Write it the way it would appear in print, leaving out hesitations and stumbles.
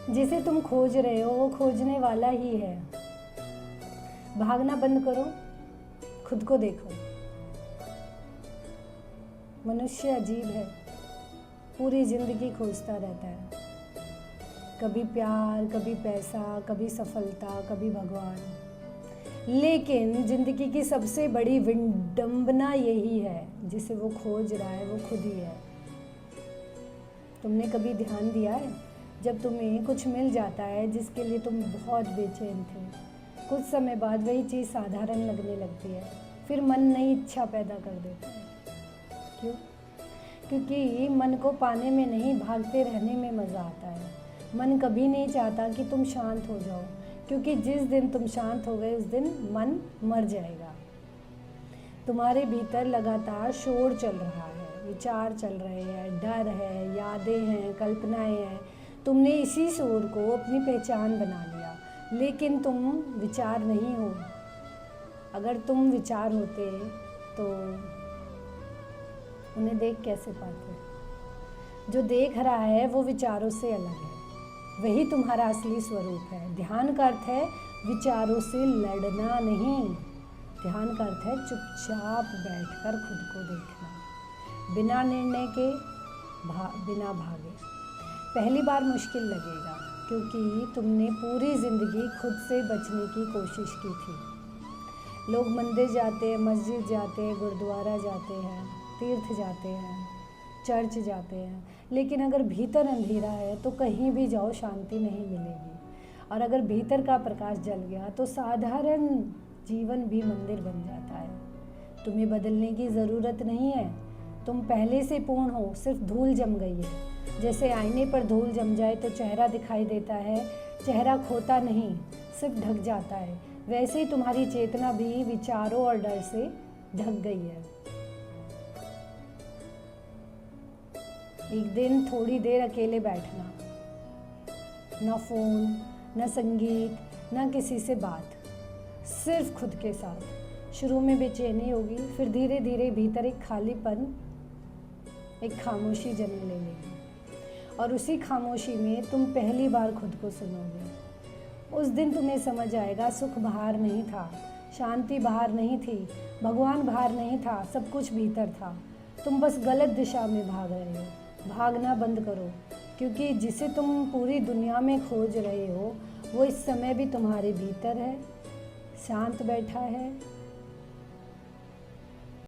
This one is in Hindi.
जिसे तुम खोज रहे हो वो खोजने वाला ही है। भागना बंद करो, खुद को देखो। मनुष्य अजीब है, पूरी जिंदगी खोजता रहता है, कभी प्यार, कभी पैसा, कभी सफलता, कभी भगवान। लेकिन जिंदगी की सबसे बड़ी विडंबना यही है, जिसे वो खोज रहा है वो खुद ही है। तुमने कभी ध्यान दिया है, जब तुम्हें कुछ मिल जाता है जिसके लिए तुम बहुत बेचैन थे, कुछ समय बाद वही चीज़ साधारण लगने लगती है, फिर मन नई इच्छा पैदा कर देता है। क्यों? क्योंकि मन को पाने में नहीं, भागते रहने में मज़ा आता है। मन कभी नहीं चाहता कि तुम शांत हो जाओ, क्योंकि जिस दिन तुम शांत हो गए उस दिन मन मर जाएगा। तुम्हारे भीतर लगातार शोर चल रहा है, विचार चल रहे हैं, डर है, यादें हैं, कल्पनाएं हैं। तुमने इसी शोर को अपनी पहचान बना लिया, लेकिन तुम विचार नहीं हो। अगर तुम विचार होते तो उन्हें देख कैसे पाते? जो देख रहा है वो विचारों से अलग है, वही तुम्हारा असली स्वरूप है। ध्यान का अर्थ है विचारों से लड़ना नहीं, ध्यान का अर्थ है चुपचाप बैठकर खुद को देखना, बिना निर्णय के, बिना भागे। पहली बार मुश्किल लगेगा, क्योंकि तुमने पूरी ज़िंदगी खुद से बचने की कोशिश की थी। लोग मंदिर जाते हैं, मस्जिद जाते हैं, गुरुद्वारा जाते हैं, तीर्थ जाते हैं, चर्च जाते हैं, लेकिन अगर भीतर अंधेरा है तो कहीं भी जाओ शांति नहीं मिलेगी। और अगर भीतर का प्रकाश जल गया तो साधारण जीवन भी मंदिर बन जाता है। तुम्हें बदलने की ज़रूरत नहीं है, तुम पहले से पूर्ण हो, सिर्फ धूल जम गई है। जैसे आईने पर धूल जम जाए तो चेहरा दिखाई देता है, चेहरा खोता नहीं, सिर्फ ढक जाता है। वैसे ही तुम्हारी चेतना भी विचारों और डर से ढक गई है। एक दिन थोड़ी देर अकेले बैठना, ना फ़ोन, ना संगीत, ना किसी से बात, सिर्फ खुद के साथ। शुरू में बेचैनी होगी, फिर धीरे धीरे भीतर एक खालीपन, एक खामोशी जन्म ले लेगी, और उसी खामोशी में तुम पहली बार खुद को सुनोगे। उस दिन तुम्हें समझ आएगा, सुख बाहर नहीं था, शांति बाहर नहीं थी, भगवान बाहर नहीं था, सब कुछ भीतर था। तुम बस गलत दिशा में भाग रहे हो। भागना बंद करो, क्योंकि जिसे तुम पूरी दुनिया में खोज रहे हो वो इस समय भी तुम्हारे भीतर है, शांत बैठा है,